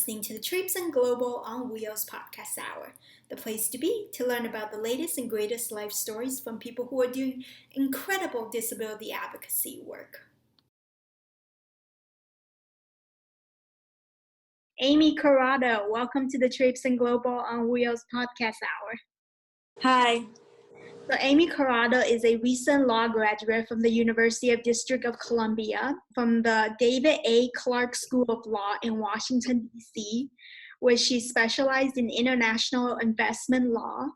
listening to the Traipsing Global on Wheels podcast hour, the place to be to learn about the latest and greatest life stories from people who are doing incredible disability advocacy work. Amy Currotto, welcome to the Traipsing Global on Wheels podcast hour. Hi. So Amy Currotto is a recent law graduate from the University of District of Columbia, from the David A. Clarke School of Law in Washington, D.C., where she specialized in international investment law.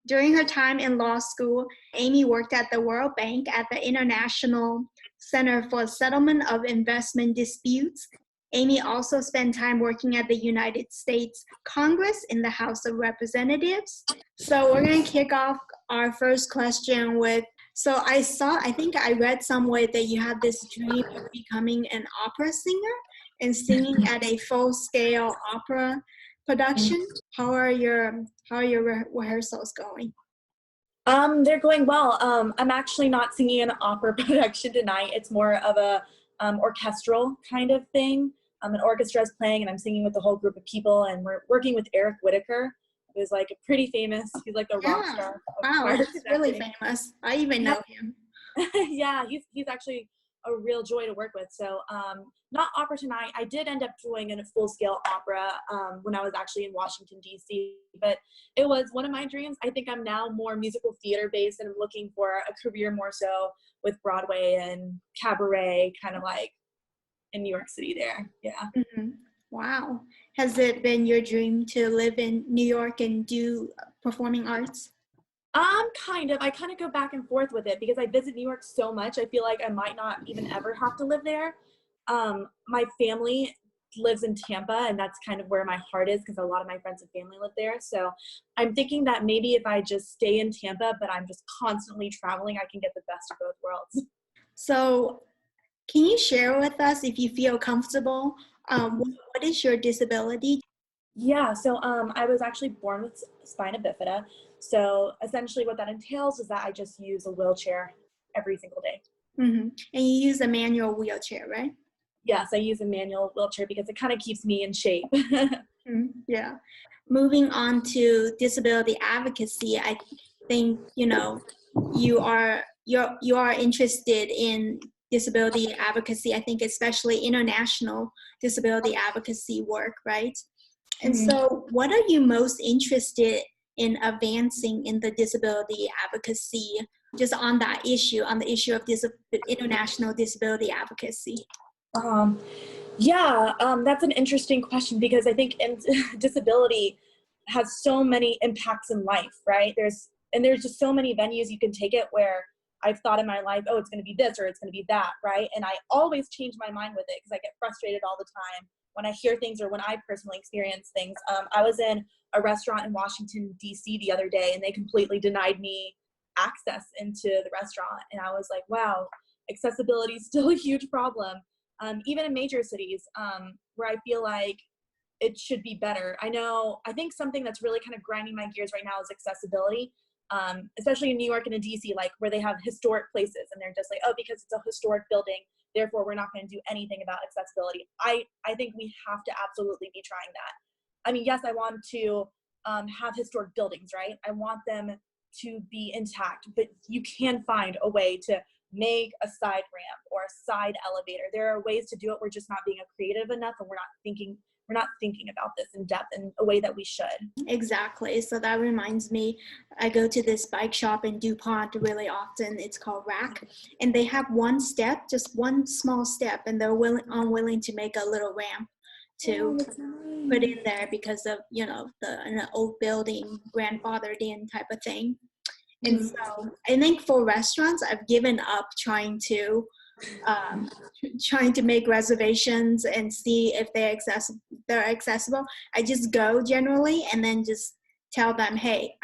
During her time in law school, Amy worked at the World Bank at the International Center for Settlement of Investment Disputes. Amy also spent time working at the United States Congress in the House of Representatives. So we're going to kick off our first question with, so I think I read somewhere that you had this dream of becoming an opera singer and singing at a full-scale opera production. How are your rehearsals going? They're going well. I'm actually not singing an opera production tonight. It's more of a orchestral kind of thing. An orchestra is playing and I'm singing with a whole group of people, and we're working with Eric Whitaker, who's like a pretty famous, he's like a rock star. Wow, he's really famous. I even know him. Yeah, he's actually a real joy to work with. So not opera tonight. I did end up doing a full-scale opera when I was actually in Washington, D.C., but it was one of my dreams. I think I'm now more musical theater based, and I'm looking for a career more so with Broadway and cabaret, kind of like in New York City there. Yeah. Mm-hmm. Wow. Has it been your dream to live in New York and do performing arts? Kind of. I kind of go back and forth with it because I visit New York so much. I feel like I might not even ever have to live there. My family lives in Tampa, and that's kind of where my heart is because a lot of my friends and family live there. So I'm thinking that maybe if I just stay in Tampa, but I'm just constantly traveling, I can get the best of both worlds. So can you share with us, if you feel comfortable, what is your disability? Yeah, so I was actually born with spina bifida. So essentially what that entails is that I just use a wheelchair every single day. Mm-hmm. And you use a manual wheelchair, right? Yes, I use a manual wheelchair because it kind of keeps me in shape. Yeah. Moving on to disability advocacy, I think, you are interested in disability advocacy, I think especially international disability advocacy work, right? And so what are you most interested in advancing in the disability advocacy, just on the issue of international disability advocacy? That's an interesting question because I think disability has so many impacts in life, right? There's just so many venues you can take it where I've thought in my life, oh, it's going to be this or it's going to be that, right? And I always change my mind with it because I get frustrated all the time when I hear things or when I personally experience things. I was in a restaurant in Washington, D.C. the other day, and they completely denied me access into the restaurant. And I was like, wow, accessibility is still a huge problem. Even in major cities, where I feel like it should be better. I think something that's really kind of grinding my gears right now is accessibility, especially in New York and in DC, like where they have historic places and they're just like, oh, because it's a historic building, therefore we're not going to do anything about accessibility. I think we have to absolutely be trying that. I mean, yes, I want to have historic buildings, right? I want them to be intact, but you can find a way to make a side ramp or a side elevator. There are ways to do it. We're just not being creative enough, and we're not thinking about this in depth in a way that we should. Exactly. So that reminds me, I go to this bike shop in DuPont really often. It's called Rack, and they have just one small step, and they're unwilling to make a little ramp to put in there because of an old building, grandfathered in type of thing. And so I think for restaurants, I've given up trying to make reservations and see if they're accessible. I just go generally and then just tell them, hey,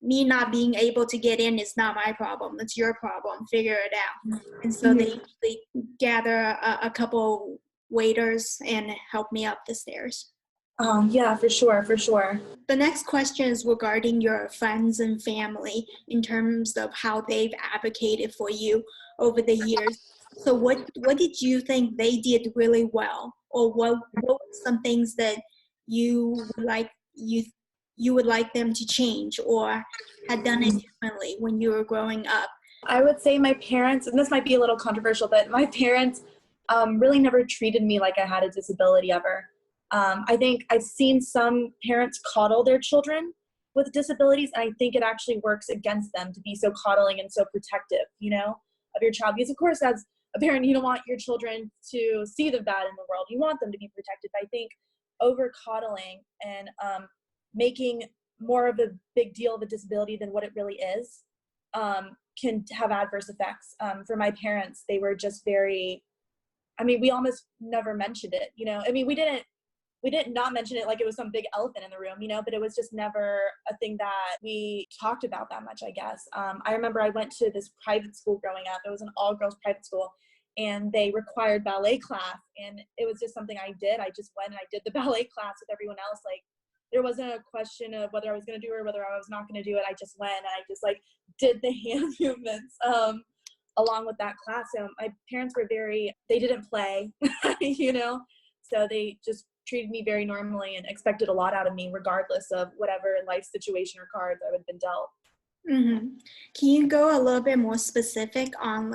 me not being able to get in is not my problem. It's your problem. Figure it out. And so they gather a couple waiters and help me up the stairs. Yeah, for sure. The next question is regarding your friends and family in terms of how they've advocated for you over the years. So what did you think they did really well or what were some things that you would like them to change or had done it differently when you were growing up? I would say my parents, and this might be a little controversial, but my parents really never treated me like I had a disability ever. I think I've seen some parents coddle their children with disabilities, and I think it actually works against them to be so coddling and so protective, of your child. Because of course, as a parent, you don't want your children to see the bad in the world. You want them to be protected. But I think over coddling and making more of a big deal of a disability than what it really is can have adverse effects. For my parents, they were just very, we almost never mentioned it, we didn't not mention it like it was some big elephant in the room, but it was just never a thing that we talked about that much, I guess. I remember I went to this private school growing up. It was an all-girls private school, and they required ballet class, and it was just something I did. I just went and I did the ballet class with everyone else. Like, there wasn't a question of whether I was going to do it or whether I was not going to do it. I just went and I just did the hand movements along with that class. So my parents were they didn't play, so they just treated me very normally and expected a lot out of me regardless of whatever life situation or cards I would have been dealt. Mm-hmm. Can you go a little bit more specific on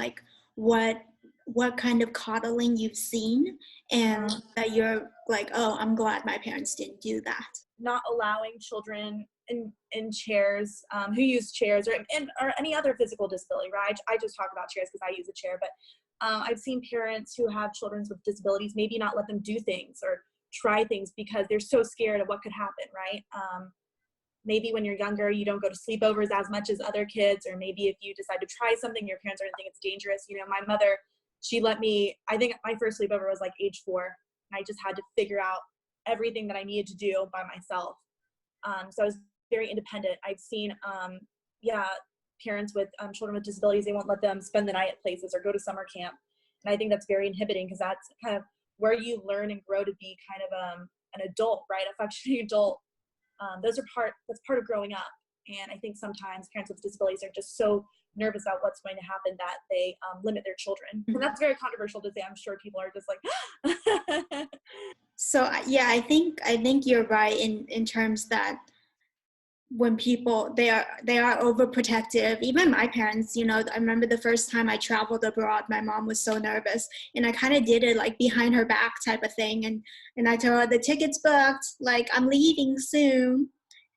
what kind of coddling you've seen and that you're like, oh, I'm glad my parents didn't do that? Not allowing children in chairs who use chairs or any other physical disability, right? I just talk about chairs because I use a chair, but I've seen parents who have children with disabilities maybe not let them do things or try things because they're so scared of what could happen, right? Maybe when you're younger, you don't go to sleepovers as much as other kids, or maybe if you decide to try something, your parents are going to think it's dangerous. My mother, she let me, I think my first sleepover was age 4, and I just had to figure out everything that I needed to do by myself. So I was very independent. I've seen, parents with children with disabilities, they won't let them spend the night at places or go to summer camp. And I think that's very inhibiting because that's kind of where you learn and grow to be kind of an adult, right? A functioning adult. That's part of growing up. And I think sometimes parents with disabilities are just so nervous about what's going to happen that they limit their children. And that's very controversial to say. I'm sure people are just like, So yeah, I think you're right in terms that when people they are overprotective. Even my parents, I remember the first time I traveled abroad, my mom was so nervous, and I kind of did it behind her back type of thing, and I told her the ticket's booked, I'm leaving soon.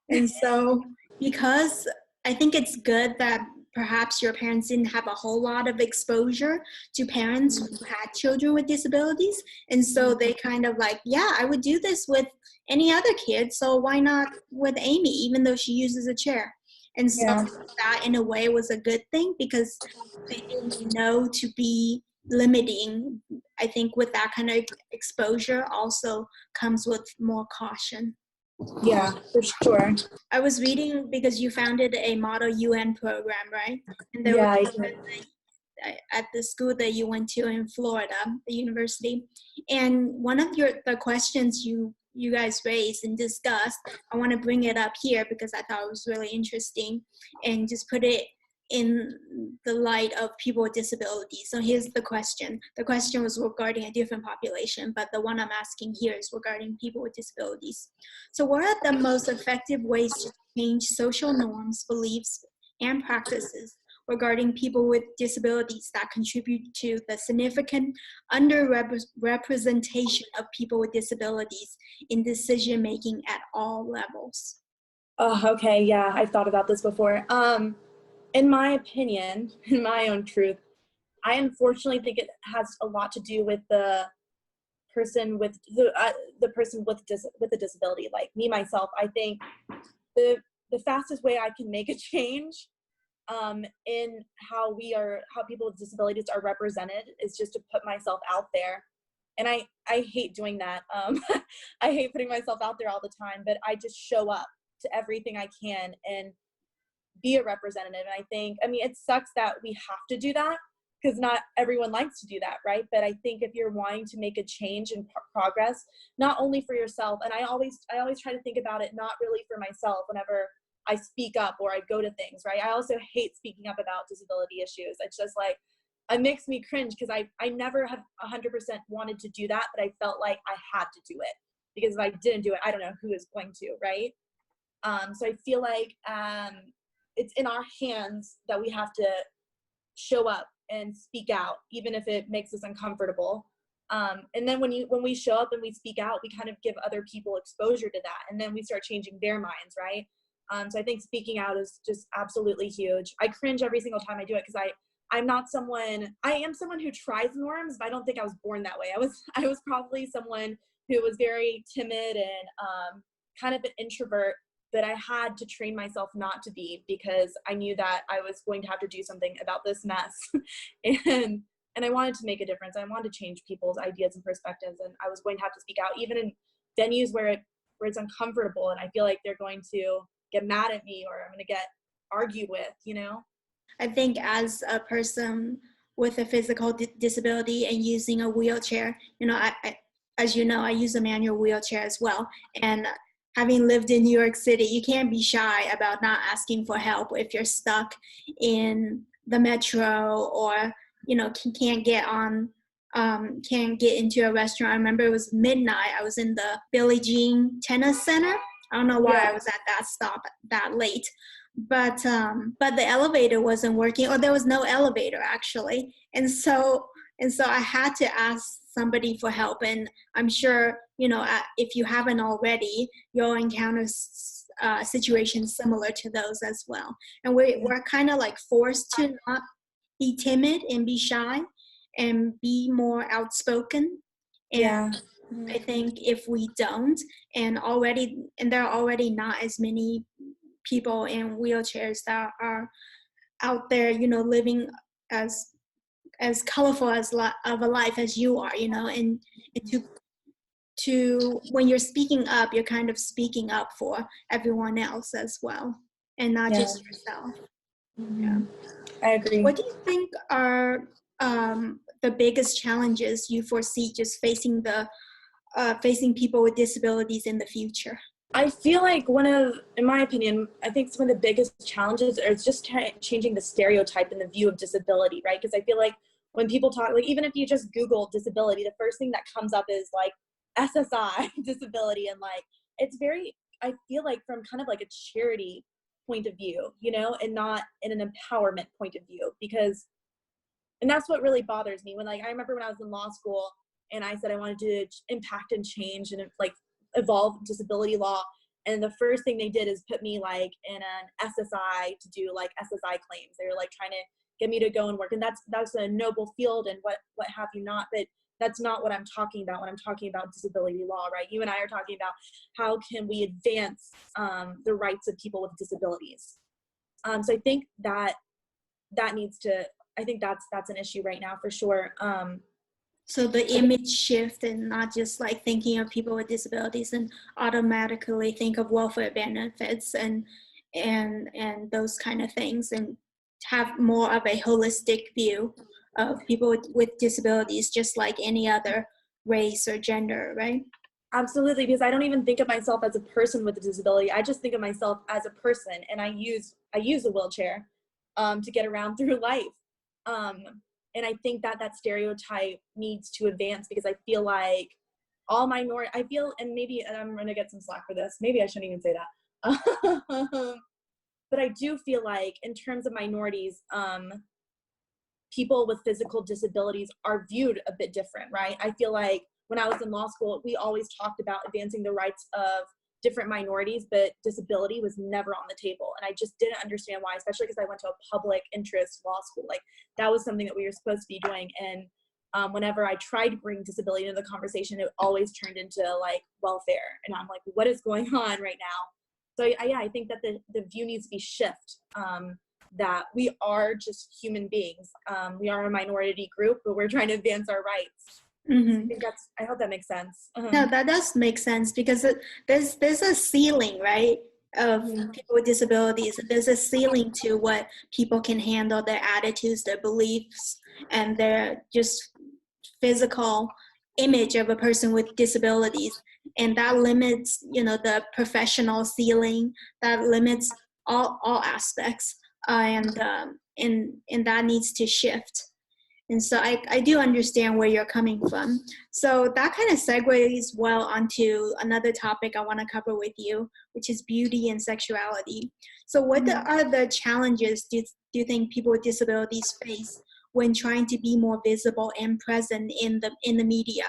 And so, because I think it's good that perhaps your parents didn't have a whole lot of exposure to parents who had children with disabilities. And so they kind of I would do this with any other kid, so why not with Amy, even though she uses a chair? And so that in a way was a good thing because they didn't know to be limiting. I think with that kind of exposure also comes with more caution. Yeah, for sure. I was reading because you founded a Model UN program, right? And there Yeah, was at the school that you went to in Florida, the university. And one of the questions you guys raised and discussed, I want to bring it up here because I thought it was really interesting and just put it in the light of people with disabilities. So here's the question. The question was regarding a different population, but the one I'm asking here is regarding people with disabilities. So what are the most effective ways to change social norms, beliefs, and practices regarding people with disabilities that contribute to the significant underrepresentation of people with disabilities in decision-making at all levels? Oh, okay. Yeah, I've thought about this before. In my opinion, in my own truth, I unfortunately think it has a lot to do with the person with the person with a disability. Like me myself, I think the fastest way I can make a change in how people with disabilities are represented is just to put myself out there. And I hate doing that. I hate putting myself out there all the time, but I just show up to everything I can and be a representative. And I think, it sucks that we have to do that because not everyone likes to do that, right? But I think if you're wanting to make a change and progress, not only for yourself, and I always try to think about it not really for myself whenever I speak up or I go to things, right? I also hate speaking up about disability issues. It's just it makes me cringe because I never have 100% wanted to do that, but I felt like I had to do it because if I didn't do it, I don't know who is going to, right? So I feel like it's in our hands that we have to show up and speak out, even if it makes us uncomfortable. And then when we show up and we speak out, we kind of give other people exposure to that, and then we start changing their minds, right? So I think speaking out is just absolutely huge. I cringe every single time I do it because I am someone who tries norms, but I don't think I was born that way. I was probably someone who was very timid and kind of an introvert, but I had to train myself not to be because I knew that I was going to have to do something about this mess. and I wanted to make a difference. I wanted to change people's ideas and perspectives, and I was going to have to speak out, even in venues where it's uncomfortable, and I feel like they're going to get mad at me or I'm going to get argued with, you know? I think as a person with a physical disability and using a wheelchair, as you know, I use a manual wheelchair as well. And having lived in New York City, you can't be shy about not asking for help if you're stuck in the metro or, can't get into a restaurant. I remember it was midnight. I was in the Billie Jean Tennis Center. I don't know why I was at that stop that late. But the elevator wasn't working, or there was no elevator actually, and so I had to ask somebody for help. And I'm sure if you haven't already, you'll encounter situations similar to those as well. And we're kind of like forced to not be timid and be shy and be more outspoken. And I think if we don't, and there are already not as many people in wheelchairs that are out there, living as colorful of a life as you are, and to when you're speaking up, you're kind of speaking up for everyone else as well, and not just yourself. Mm-hmm. I agree. What do you think are the biggest challenges you foresee just facing people with disabilities in the future? I feel like in my opinion, I think some of the biggest challenges is just changing the stereotype and the view of disability, right? Because I feel like when people talk, like even if you just Google disability, the first thing that comes up is like SSI disability, and like I feel like from kind of like a charity point of view, and not in an empowerment point of view, and that's what really bothers me. I remember when I was in law school and I said I wanted to impact and change and like evolve disability law, and the first thing they did is put me like in an SSI to do like SSI claims. They were like trying to get me to go and work, and that's a noble field and what have you not, but that's not what I'm talking about when I'm talking about disability law, right? You and I are talking about how can we advance the rights of people with disabilities. So I think that needs to, I think that's an issue right now for sure. So the image shift, and not just like thinking of people with disabilities and automatically think of welfare benefits and those kind of things, and have more of a holistic view of people with disabilities, just like any other race or gender, right? Absolutely, because I don't even think of myself as a person with a disability. I just think of myself as a person, and I use a wheelchair to get around through life. And I think that stereotype needs to advance, because I feel like and maybe I'm going to get some slack for this. Maybe I shouldn't even say that. But I do feel like in terms of minorities, people with physical disabilities are viewed a bit different, right? I feel like when I was in law school, we always talked about advancing the rights of different minorities, but disability was never on the table. And I just didn't understand why, especially because I went to a public interest law school. Like that was something that we were supposed to be doing. And whenever I tried to bring disability into the conversation, it always turned into like welfare. And I'm like, what is going on right now? So I think that the view needs to be shift, that we are just human beings. We are a minority group, but we're trying to advance our rights. Mm-hmm. I hope that makes sense. No, that does make sense, because there's a ceiling, right, of people with disabilities. There's a ceiling to what people can handle, their attitudes, their beliefs, and their just physical image of a person with disabilities. And that limits, the professional ceiling, that limits all aspects, and that needs to shift. And so I do understand where you're coming from. So that kind of segues well onto another topic I want to cover with you, which is beauty and sexuality. So what are the challenges do you think people with disabilities face when trying to be more visible and present in the media?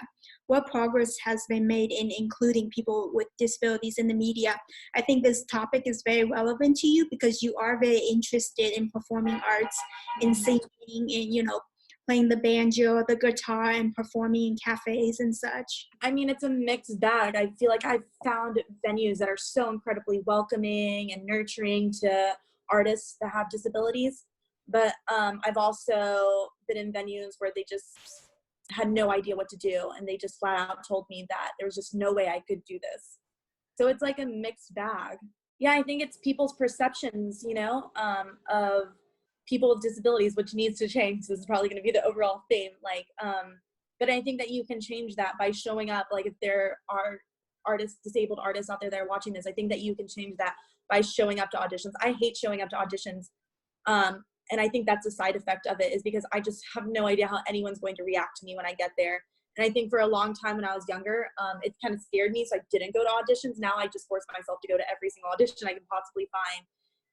What progress has been made in including people with disabilities in the media? I think this topic is very relevant to you because you are very interested in performing arts, in singing, and playing the banjo or the guitar and performing in cafes and such. I mean, it's a mixed bag. I feel like I've found venues that are so incredibly welcoming and nurturing to artists that have disabilities. But I've also been in venues where they just had no idea what to do, and they just flat out told me that there was just no way I could do this. So it's like a mixed bag. Yeah, I think it's people's perceptions, of people with disabilities, which needs to change. This is probably going to be the overall theme. But I think that you can change that by showing up. Like, if there are disabled artists out there that are watching this, I think that you can change that by showing up to auditions. I hate showing up to auditions. And I think that's a side effect of it, is because I just have no idea how anyone's going to react to me when I get there. And I think for a long time when I was younger, it kind of scared me, so I didn't go to auditions. Now I just force myself to go to every single audition I can possibly find.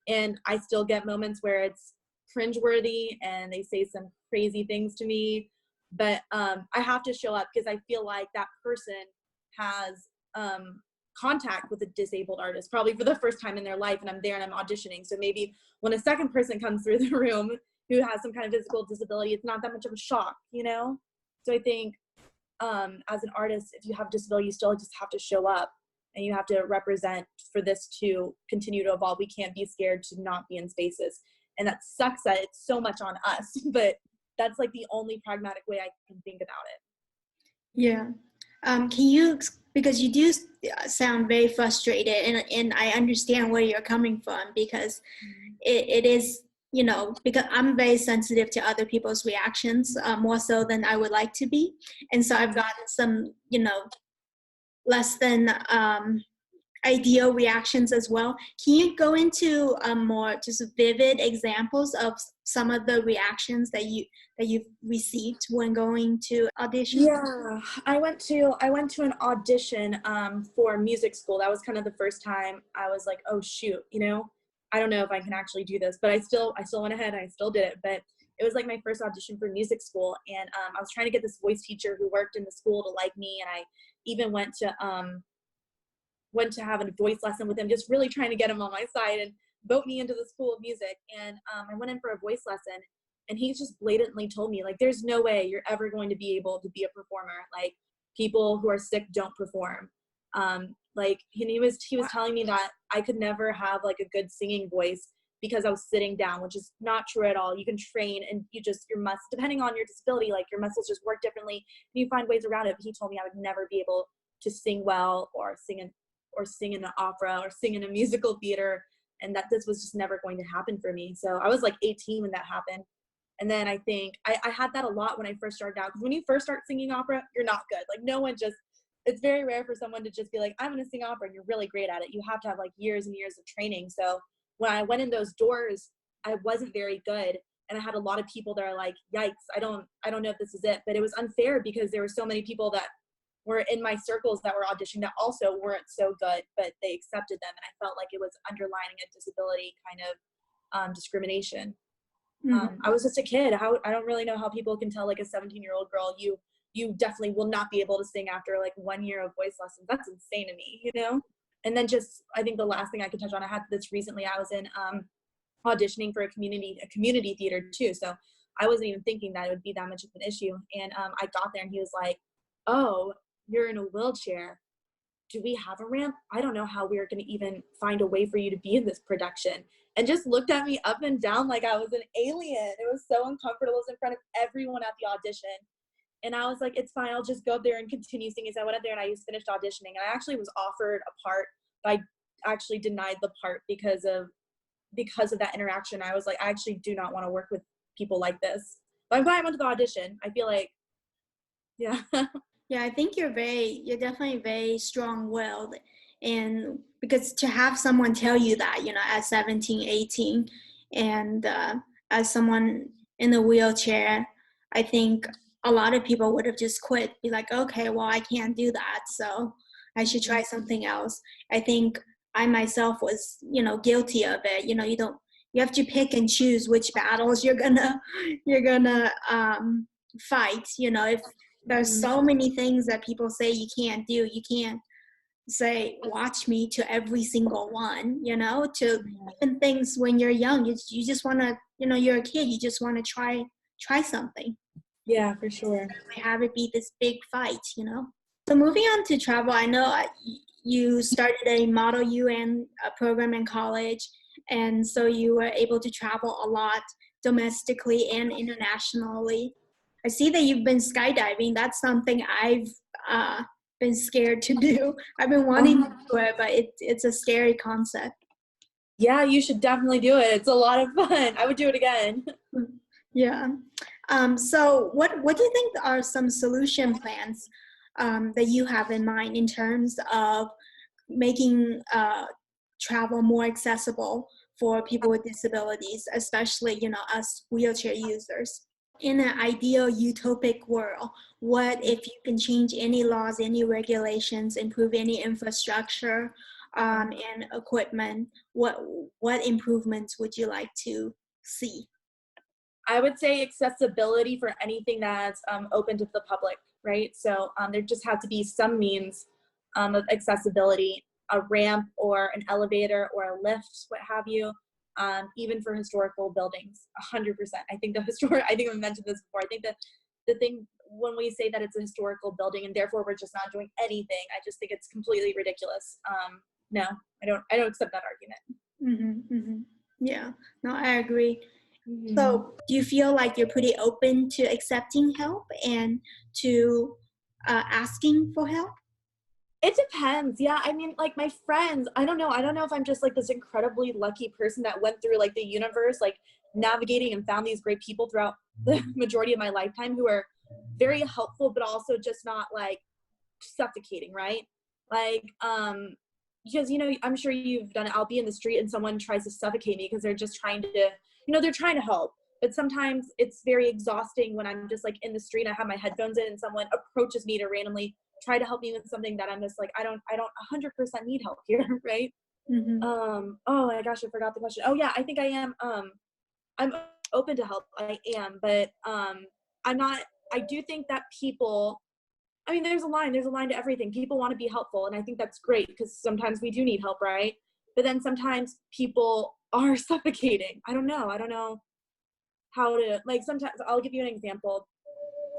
And I still get moments where it's cringeworthy and they say some crazy things to me. But I have to show up because I feel like that person has contact with a disabled artist probably for the first time in their life, and I'm there and I'm auditioning. So maybe when a second person comes through the room who has some kind of physical disability, it's not that much of a shock, So I think as an artist, if you have a disability, you still just have to show up and you have to represent for this to continue to evolve. We can't be scared to not be in spaces. And that sucks that it's so much on us, but that's like the only pragmatic way I can think about it. Yeah. Can you, because you do sound very frustrated, and I understand where you're coming from, because it is, because I'm very sensitive to other people's reactions, more so than I would like to be. And so I've gotten some, less than ideal reactions as well. Can you go into more just vivid examples of some of the reactions that you've received when going to audition? Yeah, I went to an audition for music school. That was kind of the first time I was like, oh shoot, I don't know if I can actually do this, but I still went ahead and I still did it. But it was like my first audition for music school, and I was trying to get this voice teacher who worked in the school to like me, and I even went to have a voice lesson with him, just really trying to get him on my side and vote me into the School of Music. And I went in for a voice lesson, and he just blatantly told me, like, there's no way you're ever going to be able to be a performer. Like, people who are sick don't perform. He was telling me that I could never have like a good singing voice because I was sitting down, which is not true at all. You can train, and depending on your disability, like your muscles just work differently, and you find ways around it. But he told me I would never be able to sing well, or sing in an opera, or sing in a musical theater, and that this was just never going to happen for me. So I was like 18 when that happened. And then I think I had that a lot when I first started out, because when you first start singing opera, you're not good. Like, it's very rare for someone to just be like, I'm going to sing opera, and you're really great at it. You have to have like years and years of training. So when I went in those doors, I wasn't very good. And I had a lot of people that are like, yikes, I don't know if this is it. But it was unfair because there were so many people that were in my circles that were auditioning that also weren't so good, but they accepted them. And I felt like it was underlining a disability kind of discrimination. I was just a kid. I don't really know how people can tell like a 17-year-old girl, you definitely will not be able to sing after like 1 year of voice lessons. That's insane to me, And then just, I think the last thing I could touch on, I had this recently, I was in auditioning for a community theater too. So I wasn't even thinking that it would be that much of an issue. And I got there and he was like, oh, you're in a wheelchair. Do we have a ramp? I don't know how we're going to even find a way for you to be in this production. And just looked at me up and down like I was an alien. It was so uncomfortable. It was in front of everyone at the audition. And I was like, it's fine. I'll just go up there and continue singing. So I went up there and I just finished auditioning. And I actually was offered a part, but I actually denied the part because of that interaction. I was like, I actually do not want to work with people like this. But I'm glad I went to the audition. I feel like, yeah. Yeah, I think you're definitely very strong-willed, and because to have someone tell you that, at 17, 18, and as someone in a wheelchair, I think a lot of people would have just quit, be like, okay, well, I can't do that, so I should try something else. I think I myself was, guilty of it. You have to pick and choose which battles you're gonna fight. If there's so many things that people say you can't do, you can't say watch me to every single one, to even things when you're young, you just want to, you're a kid, you just want to try something. Yeah, for sure. Have it be this big fight. So moving on to travel, I know you started a Model UN program in college, and so you were able to travel a lot domestically and internationally. I see that you've been skydiving. That's something I've been scared to do. I've been wanting to do it, but it's a scary concept. Yeah, you should definitely do it. It's a lot of fun. I would do it again. Yeah. So what do you think are some solution plans that you have in mind in terms of making travel more accessible for people with disabilities, especially, us wheelchair users? In an ideal utopic world, what if you can change any laws, any regulations, improve any infrastructure and equipment, what improvements would you like to see? I would say accessibility for anything that's open to the public, right? So there just has to be some means of accessibility, a ramp or an elevator or a lift, what have you, even for historical buildings, 100%. I think I think I mentioned this before. I think that the thing when we say that it's a historical building and therefore we're just not doing anything, I just think it's completely ridiculous. No, I don't accept that argument. Yeah, no, I agree. So do you feel like you're pretty open to accepting help and to asking for help? It depends. Yeah. I mean, like my friends, I don't know if I'm just like this incredibly lucky person that went through like the universe, like navigating and found these great people throughout the majority of my lifetime who are very helpful, but also just not like suffocating, right? Like, because, I'm sure you've done it. I'll be in the street and someone tries to suffocate me because they're just trying to, they're trying to help. But sometimes it's very exhausting when I'm just like in the street, I have my headphones in and someone approaches me to randomly try to help me with something that I'm just like, I don't 100% need help here. Right. Oh my gosh, I forgot the question. Oh yeah, I think I am. I'm open to help. I am, but I'm not, I do think that people, I mean, there's a line to everything. People want to be helpful. And I think that's great because sometimes we do need help, right? But then sometimes people are suffocating. I don't know how to, like, sometimes I'll give you an example.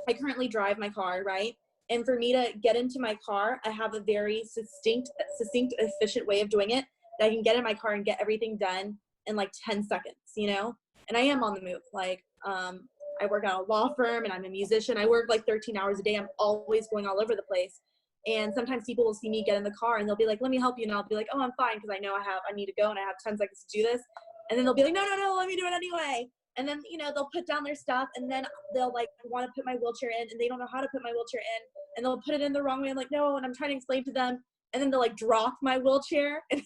I currently drive my car, right? And for me to get into my car, I have a very succinct, efficient way of doing it that I can get in my car and get everything done in like 10 seconds, And I am on the move. Like, I work at a law firm and I'm a musician. I work like 13 hours a day. I'm always going all over the place. And sometimes people will see me get in the car and they'll be like, let me help you. And I'll be like, oh, I'm fine. Cause I know I need to go and I have 10 seconds to do this. And then they'll be like, no, let me do it anyway. And then, they'll put down their stuff and then they'll like want to put my wheelchair in and they don't know how to put my wheelchair in and they'll put it in the wrong way. I'm like, no. And I'm trying to explain to them. And then they'll like drop my wheelchair and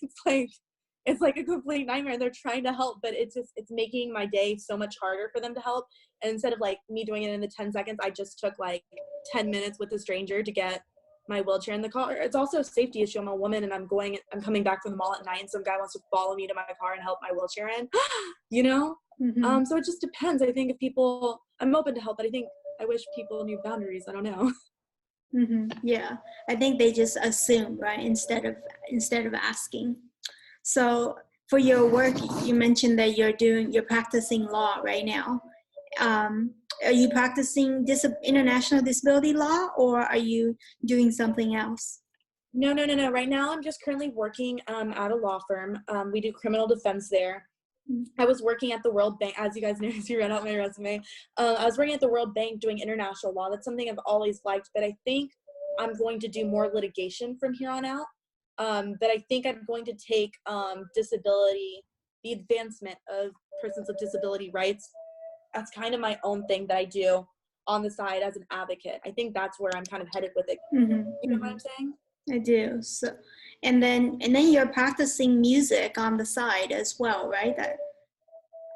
it's like a complete nightmare. They're trying to help, but it's making my day so much harder for them to help. And instead of like me doing it in the 10 seconds, I just took like 10 minutes with a stranger to get my wheelchair in the car. It's also a safety issue. I'm a woman and I'm coming back from the mall at night and some guy wants to follow me to my car and help my wheelchair in, So it just depends. I think I'm open to help, but I wish people knew boundaries. I don't know. Yeah, I think they just assume, right? Instead of asking. So for your work, you mentioned that you're practicing law right now. Are you practicing international disability law or are you doing something else? No. Right now, I'm just currently working at a law firm. We do criminal defense there. I was working at the World Bank, as you guys know, as you read out my resume. I was working at the World Bank doing international law. That's something I've always liked, but I think I'm going to do more litigation from here on out. But I think I'm going to take disability, the advancement of persons with disability rights. That's kind of my own thing that I do on the side as an advocate. I think that's where I'm kind of headed with it. You know what I'm saying? I do. So, and then you're practicing music on the side as well, right?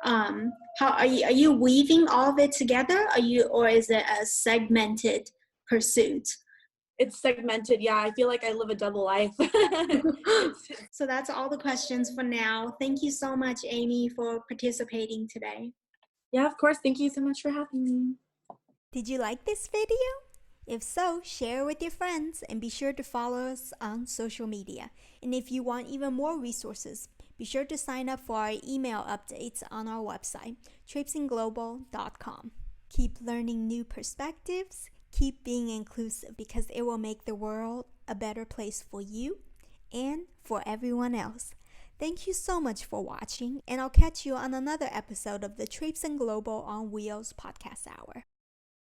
How are you weaving all of it together? Or is it a segmented pursuit? It's segmented. Yeah, I feel like I live a double life. So that's all the questions for now. Thank you so much, Amy, for participating today. Yeah, of course. Thank you so much for having me. Did you like this video? If so, share it with your friends and be sure to follow us on social media. And if you want even more resources, be sure to sign up for our email updates on our website, traipsingglobal.com. Keep learning new perspectives, keep being inclusive because it will make the world a better place for you and for everyone else. Thank you so much for watching, and I'll catch you on another episode of the Traipsing Global on Wheels podcast hour.